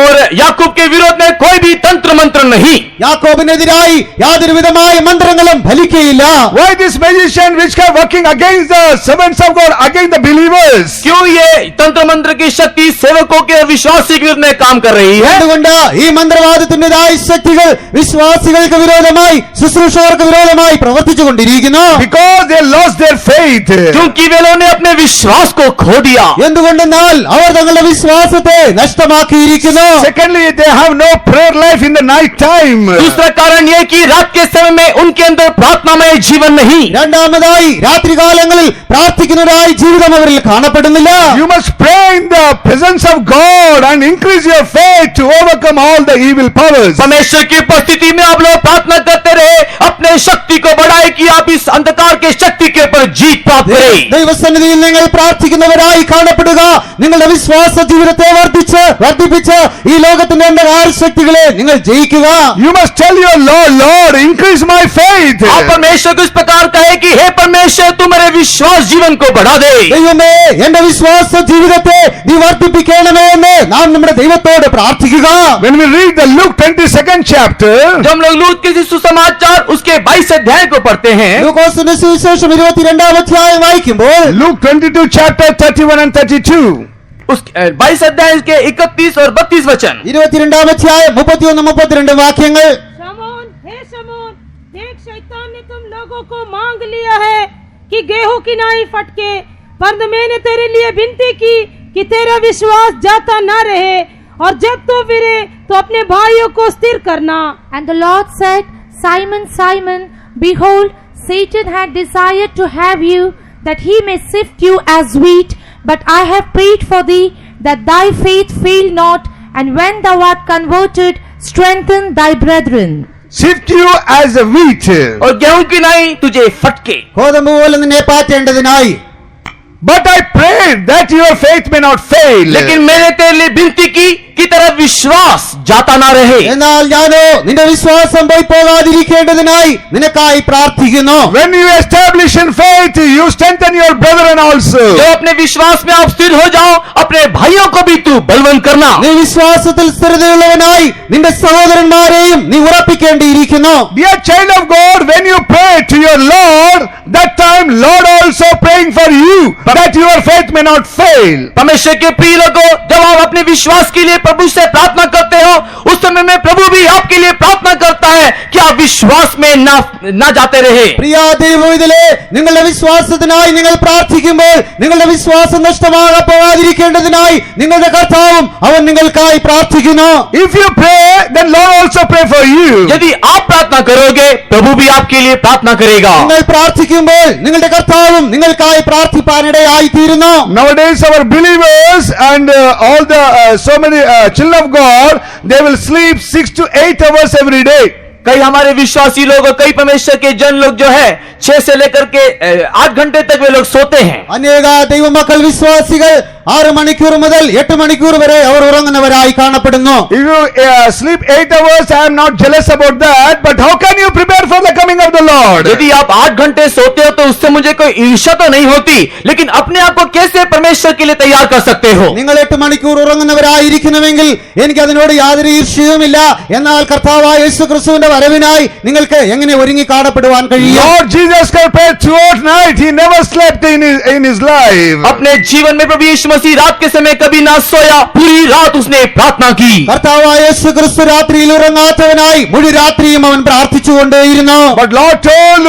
और याकूब के विरोध में कोई भी तंत्र मंत्र नहीं। യാക്കോബിനെതിരായി യാതൊരു വിധമായ മന്ത്രങ്ങളും ഫലിക്കുകയില്ല. Why this magician witchcraft working against the servants of God, against the believers? क्यों ये तंत्र मंत्र की शक्ति सेवकों के और विश्वासी के विरुद्ध में काम कर रही है? അതുകൊണ്ട് ഈ മന്ത്രവാദത്തിന്റേതായ ശക്തികൾ വിശ്വാസികൾക്ക് വിരോധമായി ശുശ്രൂഷകർക്ക് വിരോധമായി പ്രവർത്തിച്ചു കൊണ്ടിരിക്കുന്നു. Because they lost their faith. क्योंकि वे लोगों ने अपने विश्वास को खो दिया। എന്തുകൊണ്ടെന്നാൽ അവർ തങ്ങളുടെ വിശ്വാസത്തെ നഷ്ടമാക്കിയിരിക്കുന്നു. Secondly, they have no prayer life in the night time. दूसरा कारण यह कि रात के समय में उनके अंदर प्रार्थनामय जीवन नहीं। രണ്ടാമതായി രാത്രികാലങ്ങളിൽ പ്രാർത്ഥിക്കുന്നതായി ജീവിതം അവരിൽ കാണപ്പെടുന്നില്ല. You must pray in the presence of God and increase your faith to overcome all the evil powers. परमेश्वर की उपस्थिति में आप लोग प्रार्थना करते रहे, अपने शक्ति को बढ़ाए कि आप इस अंधकार के शक्ति के ऊपर जीत प्राप्त करें। ദൈവസന്നിധിയിൽ നിങ്ങൾ പ്രാർത്ഥിക്കുന്നവരായി കാണപ്പെടുക. നിങ്ങളുടെ വിശ്വാസ ജീവിതത്തെ വർദ്ധിപ്പിച്ച് ഈ ലോകത്തിന്റെ അന്ധകാര ശക്തികളെ നിങ്ങൾ ജയിക്കുക. You must tell your Lord, Lord, increase my faith. आप परमेश्वर को इस प्रकार कहे कि हे परमेश्वर, तू मेरे विश्वास जीवन को बढ़ा दे। ദൈവമേ, എന്റെ വിശ്വാസ ജീവിതത്തെ നീ വർദ്ധിപ്പിക്കണമേ എന്ന് നാം നമ്മുടെ ദൈവത്തോട് പ്രാർത്ഥിക്കുക. When we read the Luke 22nd chapter, जब हम लोग लूत के सुसमाचार उसके 22 अध्याय को पढ़ते हैं, ലൂക്കോസിന്റെ സുവിശേഷം 22-ാം അധ്യായം വായിക്കുമ്പോൾ Luke 22 chapter 31 and 32. उस 22 अध्याय के 31 और 32 वचन। 22-ാം അധ്യായം 31-32 വാക്യങ്ങൾ. शमून, हे शमून, देख शैतान ने तुम लोगों को मांग लिया है कि गेहूं की नाई फटके, पर मैंने तेरे लिए विनती की कि तेरा विश्वास जाता न रहे, और जब तू फिरे तो अपने भाइयों को स्थिर करना। And the Lord said, Simon, Simon, behold, Satan had desired to have you, that he may sift you as wheat, but I have prayed for thee, that thy faith fail not, and when thou art converted, strengthen thy brethren. Sift you as a wheat. और गेहूं की नाई तुझे फटके। ഗോതമ്പ് പോലെ നിന്നെ പാറ്റേണ്ടതിനായി. But I prayed that your faith may not fail. लेकिन मैंने तेरे लिए विनती की कि तेरा विश्वास जाता ना रहे। എന്നാൽ ഞാനോ നിന്റെ വിശ്വാസം പോയി പോകാതിരിക്കേണ്ടതിനായി നിനക്കായി പ്രാർത്ഥിക്കുന്നു. When you establish in faith, you strengthen your brethren also. जो अपने विश्वास में आप स्थिर हो जाओ, अपने भाइयों को भी तू बलवंत करना। നീ വിശ്വാസത്തിൽ സ്ഥിരതയുള്ളവനായി നിന്റെ സഹോദരന്മാരെയും നീ ഉറപ്പിക്കേണ്ടിയിരിക്കുന്നു. Dear child of God, when you pray to your Lord, that time Lord also praying for you, that your faith may not fail. परमेश्वर के प्रिय लोगों, जब आप अपने विश्वास के लिए प्रभु से प्रार्थना करते हो, उस समय में प्रभु भी आपके लिए प्रार्थना करता है कि आप विश्वास में ना जाते रहे। പ്രിയ ദൈവവിധലേ, നിങ്ങളുടെ വിശ്വാസത്തിനായി നിങ്ങൾ പ്രാർത്ഥിക്കുമ്പോൾ നിങ്ങളുടെ വിശ്വാസം നഷ്ടമാകാൻ പോകാതിരിക്കേണ്ടതിനായി നിങ്ങളുടെ കർത്താവും അവൻ നിങ്ങൾക്കായി പ്രാർത്ഥിക്കുന്നു. If you pray, then Lord also pray for you. यदि आप प्रार्थना करोगे, प्रभु भी आपके लिए प्रार्थना करेगा। നിങ്ങൾ പ്രാർത്ഥിക്കുമ്പോൾ നിങ്ങളുടെ കർത്താവും നിങ്ങൾക്കായി പ്രാർത്ഥിപ്പാനിടയായി തീരുന്നു. Nowadays our believers and all the so many children of God, they will sleep 6 to 8 hours every day. कई हमारे विश्वासी लोग और कई परमेश्वर के जन लोग जो है 6 से लेकर के 8 घंटे तक वे लोग सोते हैं। അനേക ദൈവമക്കൾ വിശ്വാസികൾ 6 മണിക്കൂർ മുതൽ 8 മണിക്കൂർ വരെ അവർ ഉറങ്ങുന്നവരായി കാണപ്പെടുന്നു. If you sleep 8 hours, I am not jealous about that, but how can you prepare for the coming of the Lord? यदि आप 8 घंटे सोते हो तो उससे मुझे कोई ईर्ष्या तो नहीं होती, लेकिन अपने आप को कैसे परमेश्वर के लिए तैयार कर सकते हो? നിങ്ങൾ 8 മണിക്കൂർ ഉറങ്ങുന്നവരായിരിക്കുന്നുവെങ്കിൽ എനിക്ക് അതിനോട് യാതൊരു ഈർഷ്യയുമില്ല. എന്നാൽ കർത്താവായ യേശുക്രിസ്തുവിന്റെ വരവിനായി നിങ്ങൾക്ക് എങ്ങനെ ഒരുങ്ങി കാണപ്പെടുവാൻ കഴിയും? Lord Jesus Christ prayed throughout night. He never slept in his life. अपने जीवन में प्रभु यीशु मसीह रात के समय कभी ना सोया, पूरी रात उसने प्रार्थना की। കർത്താവായ യേശു ക്രിസ്തു രാത്രിയിൽ ഉറങ്ങാത്തവനായി മുഴു രാത്രിയും അവൻ പ്രാർത്ഥിച്ചുകൊണ്ടേയിരുന്നു. But Lord told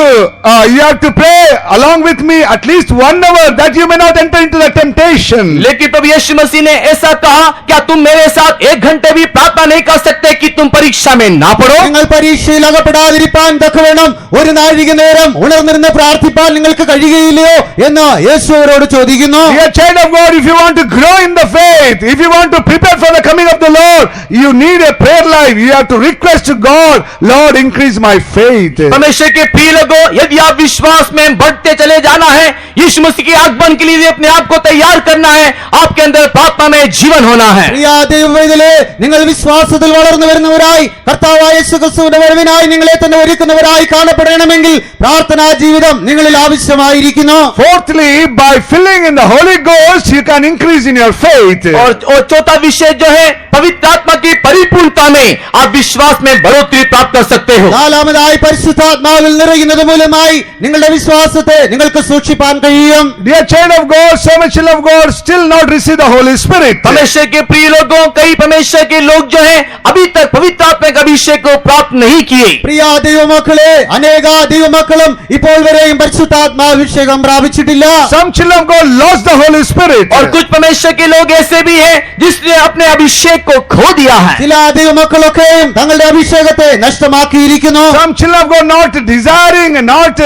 you have to pray along with me at least 1 hour that you may not enter into the temptation. लेकिन प्रभु यीशु मसीह ने ऐसा कहा, क्या तुम मेरे साथ 1 घंटे भी प्रार्थना नहीं कर सकते कि तुम परीक्षा में ना पड़ो? നിങ്ങൾ പരീക്ഷയിൽ അകപ്പെടാതിരിപ്പാൻ തക്കവണ്ണം ഒരു നാഴിക നേരം ഉണർന്നിരുന്ന് പ്രാർത്ഥിപ്പാൻ നിങ്ങൾക്ക് കഴിയുകയില്ലയോ എന്ന് യേശു അവരോട് ചോദിക്കുന്നു. Dear child of God, if you want to grow in the faith, if you want to prepare for the coming of the Lord, you need a prayer life. You have to request to God, Lord, increase my faith. परमेश्वर के प्रिय लोगों, यदि आप विश्वास में बढ़ते चले जाना है, यीशु मसीह के आगमन के लिए अपने आप को तैयार करना है, आपके अंदर प्रार्थना में जीवन होना है। പ്രിയ ദൈവവൈതലേ, നിങ്ങൾ വിശ്വാസത്തിൽ വളർന്നു വരുന്നവരായി കർത്താവായ യേശു ക്രിസ്തുവിന്റെ വരവിനായി നിങ്ങളെ തന്നെ ഒരുക്കുന്നവരായി കാണപ്പെടണമെങ്കിൽ പ്രാർത്ഥനാ ജീവിതം നിങ്ങളിൽ ആവശ്യമായിരിക്കുന്നു. Fourthly, by filling in the Holy Ghost, you can increase in your faith. और चौथा विषय जो है, पवित्र आत्मा की परिपूर्णता में आप विश्वास में बढ़ोतरी प्राप्त कर सकते हो। നാലാമതായി പരിശുദ്ധാത്മാവിൽ നിറയുന്നത് മൂലമായി നിങ്ങളുടെ വിശ്വാസത്തെ നിങ്ങൾക്ക് സൂക്ഷിപ്പാൻ കഴിയും. Dear child of God, so much child of God, still not receive the Holy Spirit. परमेश्वर के प्रिय लोगों, कई परमेश्वर के लोग जो हैं अभी तक पवित्र आत्मा के अभिषेक को प्राप्त नहीं किए। പ്രിയ ദൈവമക്കളെ, അനേക ദൈവമക്കളും ഇപ്പോൾ വരെയും പരിശുദ്ധാത്മാഭിഷേകം പ്രാപിച്ചിട്ടില്ല. Some children of God lost the Holy Spirit. और कुछ परमेश्वर के लोग ऐसे भी हैं जिसने अपने अभिषेक को खो दिया है। ചില ദൈവമക്കളൊക്കെയും തങ്ങളുടെ അഭിഷേകത്തെ നഷ്ടമാക്കിയിരിക്കുന്നു. Some children of God not desiring and not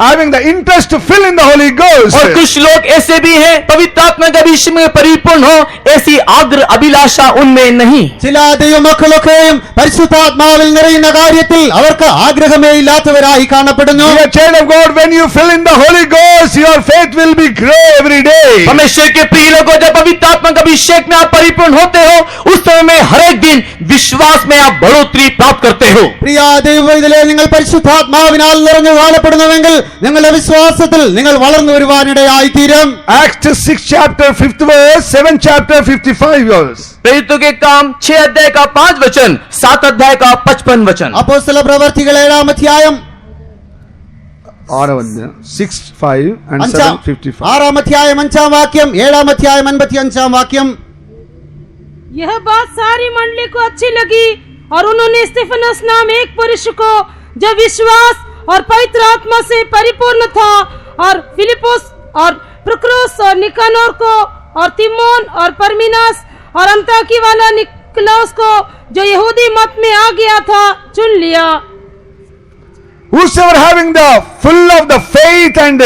having the interest to fill in the Holy Ghost. और कुछ लोग ऐसे भी हैं पवित्र आत्मा के अभिषेक में परिपूर्ण हो, ऐसी आग्रह अभिलाषा उनमें नहीं। ചില ദൈവമക്കളൊക്കെയും പരിശുദ്ധാത്മാവിൽ നിറയുന്ന കാര്യത്തിൽ അവർക്ക് ആഗ്രഹമേ ഇല്ലാത്തവരായി കാണപ്പെടുന്നു. Dear child of God, when you fill in the Holy Ghost, your faith will be grow every day. परमेश्वर के प्रिय लोगों, जब पवित्र आत्मा के अभिषेक में आप परिपूर्ण होते हो, उस समय में हर एक दिन विश्वास में आप बढ़ोतरी प्राप्त करते हो। പ്രിയ ദൈവവൈതലേ, നിങ്ങൾ പരിശുദ്ധാത്മാവിനാൽ നിറഞ്ഞു കാണപ്പെടുന്നുവെങ്കിൽ നിങ്ങളുടെ വിശ്വാസത്തിൽ നിങ്ങൾ വളർന്നു വരുവാനിടയായി തീരും. Acts 6 chapter 5th verse, 7 chapter 55 verse. प्रेरितों के काम 6 अध्याय का 5 वचन, 7 अध्याय का 55 वचन। അപ്പോസ്തല പ്രവർത്തികൾ 7-ാം അധ്യായം 6, 5 and 7, 55. 6-ാം അധ്യായം 5-ാം വാക്യം, 7-ാം അധ്യായം 55-ാം വാക്യം. यह बात सारी मंडली को अच्छी लगी और उन्होंने स्तिफनस नाम एक पुरुष को जो विश्वास और पवित्र आत्मा से परिपूर्ण था और फिलिपुस और प्रुक्रुस और निकानोर को और तिमोन और परमीनास और अंताकी वाला निकलाउस को जो यहूदी मत में आ गया था चुन लिया। Whosoever having the full of the faith and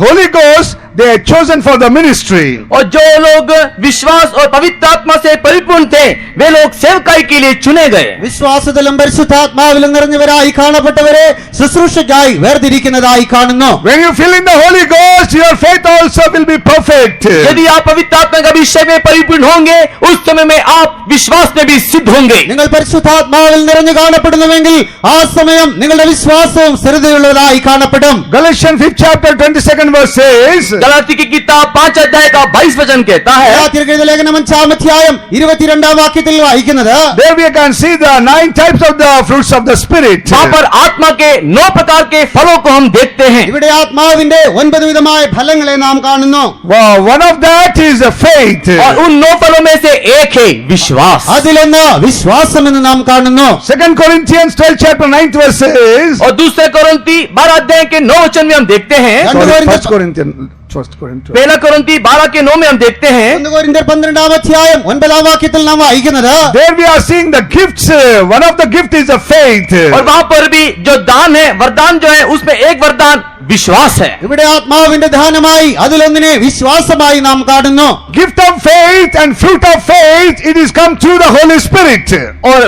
Holy Ghost, they are chosen for the ministry. और जो लोग विश्वास और पवित्र आत्मा से परिपूर्ण थे, वे लोग सेवकाई के लिए चुने गए। വിശ്വാസത്തിലും പരിശുദ്ധാത്മാവിലും നിറഞ്ഞവരായി കാണപ്പെട്ടവരെ ശുശ്രൂഷയ്ക്കായി വേർതിരിക്കുന്നതായി കാണുന്നു. When you fill in the Holy Ghost, your faith also will be perfect. यदि आप पवित्र आत्मा के अभिषेक में परिपूर्ण होंगे, उस समय में आप विश्वास में भी सिद्ध होंगे। നിങ്ങൾ പരിശുദ്ധാത്മാവിൽ നിറഞ്ഞു കാണപ്പെടുന്നുവെങ്കിൽ ആ സമയം നിങ്ങളുടെ വിശ്വാസവും സ്ഥിരതയുള്ളതായി കാണപ്പെടും. Galatians 5th chapter 22nd verse says, Galati की किताब 5 अध्याय का 22 वचन कहता है, ഗലാത്യർക്കെഴുതിയ ലേഖനം 5-ാം അധ്യായം 22-ാം വാക്യത്തിൽ വായിക്കുന്നത്, there we can see the 9 types of the fruits of the Spirit. वहां पर आत्मा के 9 प्रकार के फलों को हम देखते हैं। ഇവിടെ ആത്മാവിന്റെ 9 വിധമായ ഫലങ്ങളെ നാം കാണുന്നു. Wow, one of that is faith. और उन 9 फलों में से एक है विश्वास। അതിലൊന്ന് വിശ്വാസം എന്ന് നാം കാണുന്നു. 2 Corinthians 12 chapter 9th verse says, और दूसरे कोरिन्थी 12 अध्याय के 9 वचन में हम देखते हैं, 1 Corinthians 1 पहला कोरिन्थी 12 के 9 में हम देखते हैं, 1 കൊരിന്ത്യർ 12-ാം അധ്യായം 9-ാം വാക്യത്തിൽ നാം വായിക്കുന്നത്, there we are seeing the gifts. One of the gift is a faith. और वहां पर भी जो दान है, वरदान जो है, उसमें एक वरदान विश्वास है। ഇവിടെ ആത്മാവിന്റെ ദാനമായി അതിലൊന്നിനെ വിശ്വാസമായി നാം കാണുന്നു. Gift of faith and fruit of faith, it is come through the Holy Spirit. और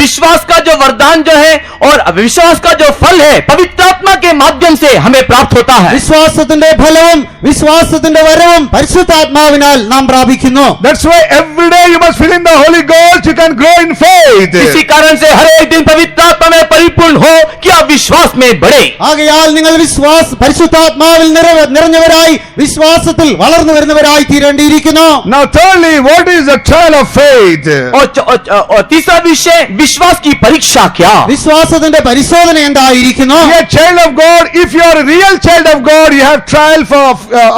विश्वास का जो वरदान जो है और विश्वास का जो फल है, पवित्र आत्मा के माध्यम से हमें प्राप्त होता है। വിശ്വാസത്തിന്റെ ഫലവും വിശ്വാസത്തിന്റെ വരവും പരിശുദ്ധാത്മാവിനാൽ നാം പ്രാപിക്കുന്നു. That's why every day you must fill in the Holy Ghost. You can grow in faith. इसी कारण से हर एक दिन पवित्र आत्मा में परिपूर्ण हो कि आप विश्वास में बढ़े। ആകയാൽ നിങ്ങൾ പരിശുദ്ധാത്മാവിൽ നിറഞ്ഞവരായി വിശ്വാസത്തിൽ വളർന്നു വരുന്നവരായി തീരേണ്ടിയിരിക്കുന്നു. Now thirdly, what is the trial of faith? और तीसरा विषय, विश्वास की परीक्षा क्या? വിശ്വാസത്തിന്റെ പരിശോധന എന്തായിരിക്കുന്നു? Be a child of God. If you are a real child of God, you have trial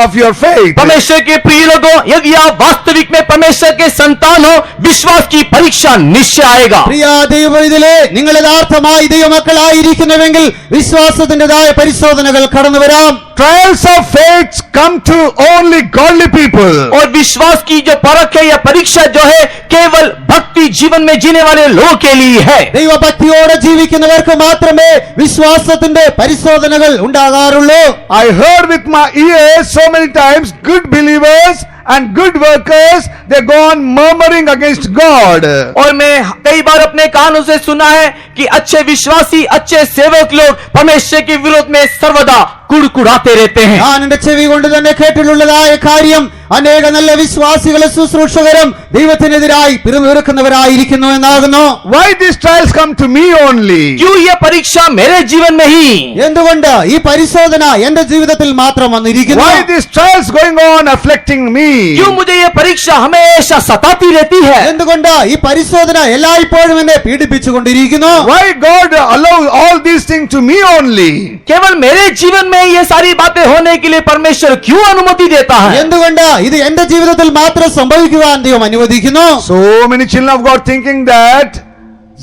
of your faith. परमेश्वर के प्रिय लोगों, यदि आप वास्तविक में परमेश्वर के संतान हो, विश्वास की परीक्षा निश्चय आएगा। പ്രിയ ദൈവവൈതലേ, നിങ്ങൾ യഥാർത്ഥമായി ദൈവമക്കളായിരിക്കുന്നുവെങ്കിൽ വിശ്വാസത്തിന്റേതായ പരിശോധനകൾ കടന്നു വരാം. Trials of faith come to only godly people. और विश्वास की जो परख है या परीक्षा जो है, केवल भक्ति जीवन में जीने वाले लोगों के लिए है। ദൈവഭക്തിയോടെ ജീവിക്കുന്നവർക്ക് മാത്രമേ വിശ്വാസത്തിന്റെ പരിശോധനകൾ ഉണ്ടാകാറുള്ളൂ. I heard with my ears so many times, good believers and good workers, they go on murmuring against God. और मैं कई बार अपने कानों से सुना है कि अच्छे विश्वासी, अच्छे सेवक लोग परमेश्वर के विरोध में सर्वदा कुड़कुड़ाते रहते हैं। ഞാൻ എന്റെ ചെവി കൊണ്ട് തന്നെ കേട്ടിട്ടുള്ളതായ കാര്യം, അനേക നല്ല വിശ്വാസികളെ ശുശ്രൂഷകരും ദൈവത്തിനെതിരായി പിറുപിറുക്കുന്നവരായിരിക്കുന്നു എന്നാകുന്നു. Why these trials come to me only? क्यों ये परीक्षा मेरे जीवन में ही? എന്തുകൊണ്ട് ഈ പരിശോധന എന്റെ ജീവിതത്തിൽ മാത്രം വന്നിരിക്കുന്നു? Why these trials going on afflicting me? क्यों मुझे ये परीक्षा हमेशा सताती रहती है? എന്തുകൊണ്ട് ഈ പരിശോധന എല്ലായ്പ്പോഴും എന്നെ പീഡിപ്പിച്ചുകൊണ്ടിരിക്കുന്നു? Why God allows all these things to me only? केवल मेरे जीवन में ये सारी बातें होने के लिए परमेश्वर क्यों अनुमति देता है? എന്തുകൊണ്ട് ഇത് എന്റെ ജീവിതത്തിൽ മാത്രം സംഭവിക്കുവാൻ ദൈവം അനുവദിക്കുന്നു? So many children of God thinking that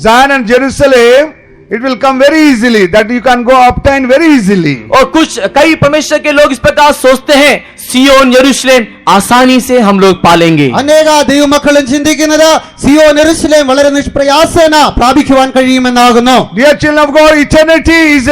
Zion and Jerusalem, it will come very easily, that you can go obtain very easily. और कई परमेश्वर के लोग इस प्रकार सोचते हैं, सियोन यरूशलेम आसानी से हम लोग पालेंगे। അനേക ദൈവമക്കളും ചിന്തിക്കുന്നത് സിയോൻ യെരൂശലേം വളരെ നിഷ്പ്രയാസേന പ്രാപിക്കുവാൻ കഴിയുമെന്നാകുന്നു. Dear children of God, eternity is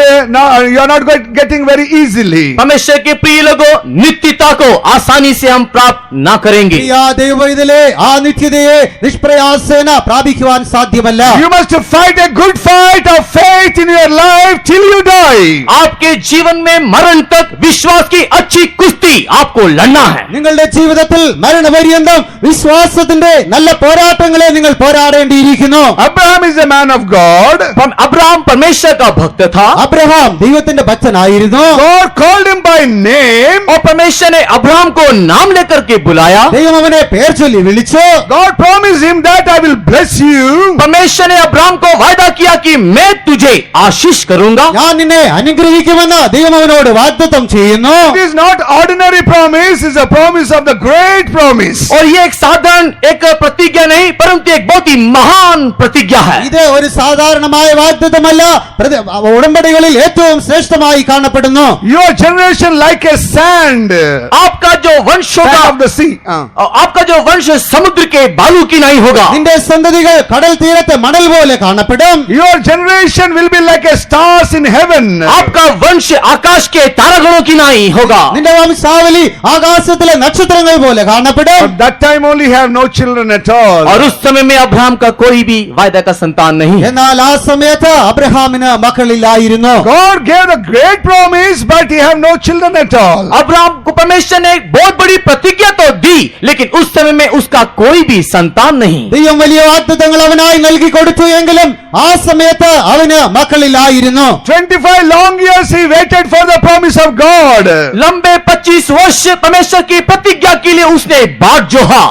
you are not getting very easily. परमेश्वर के प्रिय लोगों, नित्यता को आसानी से हम प्राप्त ना करेंगे। പ്രിയ ദൈവവൈതലേ, ആ നിത്യതയെ നിഷ്പ്രയാസേന പ്രാപിക്കുവാൻ സാധ്യമല്ല. You must fight a good fight of faith in your life till you die. आपके जीवन में मरण तक विश्वास की अच्छी कुश्ती आपको लड़ना है। നിങ്ങളുടെ ജീവിതത്തിൽ മരണപര്യന്തം വിശ്വാസത്തിന്റെ നല്ല പോരാട്ടങ്ങളെ നിങ്ങൾ പോരാടേണ്ടിയിരിക്കുന്നു. Abraham is a man of God. Abraham परमेश्वर का भक्त था। അബ്രഹാം ദൈവത്തിന്റെ ഭക്തനായിരുന്നു. God called him by name. और परमेश्वर ने अब्राहम को नाम लेकर के बुलाया। ദൈവം അവനെ പേർ ചൊല്ലി വിളിച്ചു. God promised him that I will bless you. परमेश्वर ने अब्राहम को वादा किया कि मैं तुझे आशीष करूंगा। ഞാൻ നിന്നെ അനുഗ്രഹിക്കുമെന്ന് ദൈവം അവനോട് വാഗ്ദത്തം ചെയ്യുന്നു. It is not ordinary promise, it is a promise of the great promise. और ये एक साधारण एक प्रतिज्ञा नहीं, परंतु एक बहुत ही महान प्रतिज्ञा है। ഇത് ഒരു സാധാരണമായ വാഗ്ദത്തമല്ല, ഉടമ്പടികളിൽ ഏറ്റവും ശ്രേഷ്ഠമായി കാണപ്പെടുന്നു. Your generation like a sand, आपका जो वंश sand होगा, of the sea. आपका जो वंश समुद्र के बालू की नहीं होगा। നിന്റെ സന്തതികൾ കടൽ തീരത്തെ മണൽ പോലെ കാണപ്പെടും. Your generation will be like a stars in heaven. आपका वंश आकाश के तारागणों की नहीं होगा। നിന്റെ വംശാവലി ആകാശത്തിലെ നക്ഷത്രങ്ങൾ പോലെ കാണപ്പെടും. At that time only have no children at all. और उस समय में अब्राहम का कोई भी वायदा का संतान नहीं है। എന്നാൽ ആ സമയത്ത് അബ്രഹാമിന് മക്കളില്ലായിരുന്നു. God gave the great promise, but he have no children at all. Abraham को परमेश्वर ने एक बहुत बड़ी प्रतिज्ञा तो दी, लेकिन उस समय में उसका कोई भी संतान नहीं। ദൈവം വലിയ വാഗ്ദത്തങ്ങൾ അവനായി നൽകി കൊടുത്തു എങ്കിലും ആ സമയത്ത് അവന് മക്കളില്ലായിരുന്നു. 25 long years he waited for the promise of God. लंबे 25 वर्ष परमेश्वर की प्रतिज्ञा के लिए उसने बाट जोहा।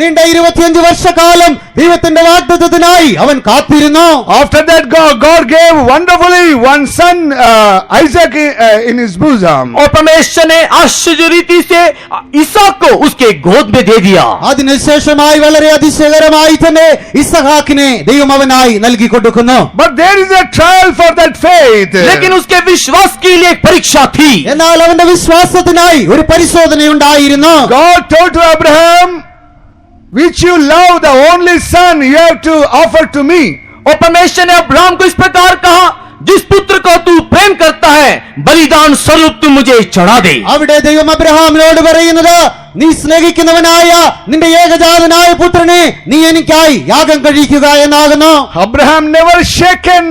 നീണ്ട 25 വർഷക്കാലം ദൈവത്തിന്റെ വാഗ്ദത്തത്തിനായി അവൻ കാത്തിരുന്നു. After that God gave wonderfully one son, Isaac, in his bosom. और परमेश्वर ने आश्चर्य रीति से इसहाक को उसके गोद में दे दिया। അതിനുശേഷമായി വളരെ അതിശയകരമായി തന്നെ ഇസഹാക്കിനെ ദൈവം അവനായി നൽകി കൊടുക്കുന്നു. But there is a trial for that faith. लेकिन उसके विश्वास के लिए एक परीक्षा थी। എന്നാൽ അവന്റെ വിശ്വാസത്തിനായി ഒരു പരിശോധനയുണ്ടായിരുന്നു. God told to Abraham, which you love, the only son you have to offer to me. और परमेश्वर ने अब्राहम को इस प्रकार कहा, जिस पुत्र को तू प्रेम करता है, बलिदान स्वरूप तू मुझे चढ़ा दे। അവിടെ ദൈവം അബ്രഹാമിനോട് പറയുന്നത്, നീ സ്നേഹിക്കുന്നവനായ നിന്റെ ഏകജാതനായ പുത്രനെ നീ എനിക്കായി യാഗം കഴിക്കുക എന്നാകുന്നു. Abraham never shaken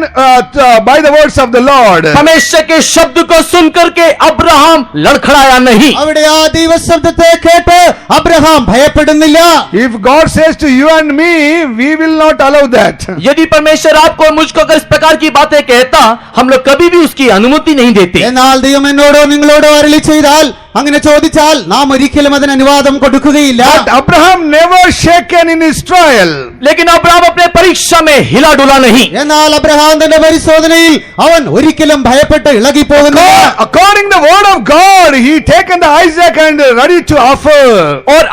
by the words of the Lord. परमेश्वर के शब्द को सुन करके अब्राहम लड़खड़ाया नहीं. അവിടെ ആ ദൈവശബ്ദത്തെ കേട്ട് Abraham ഭയപ്പെടുന്നില്ല. If God says to you and me, we will not allow that. यदि परमेश्वर आपको मुझको अगर इस प्रकार की बातें कहता, हम लोग कभी भी उसकी अनुमति नहीं देते. എന്നാൽ ദൈവം എന്നോടോ നിങ്ങളോടോ അരുളി ചെയ്താൽ, അങ്ങനെ ചോദിച്ചാൽ നാം ഒരിക്കലും അതിന് അനുവാദം കൊടുക്കുകയില്ല. But Abraham never shaken in his trial. लेकिन अब्राहम अपने परीक्षा में हिला डुला नहीं. എന്നാൽ അബ്രഹാം തന്റെ പരിശോധനയിൽ അവൻ ഒരിക്കലും ഭയപ്പെട്ട് ഇളകിപ്പോകുന്നില്ല. According to the word of God, he taken the Isaac and ready to offer. और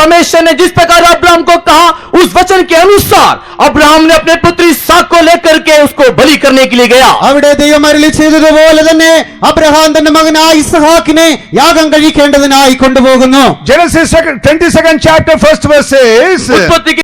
परमेश्वर ने जिस प्रकार अब्राहम को कहा, उस वचन के अनुसार अब्राहम ने अपने पुत्री इसहाक को लेकर के उसको बलि करने के लिए गया. അവിടെ ദൈവം അരുളി ചെയ്തതുപോലെ തന്നെ അബ്രഹാം തന്റെ മകനായ ഇസ്ഹാക്കിനെ യാഗം കഴിക്കേണ്ടതിനായി കൊണ്ടുപോകുന്നു. Genesis 22nd chapter 1st verse says, उत्पत्ति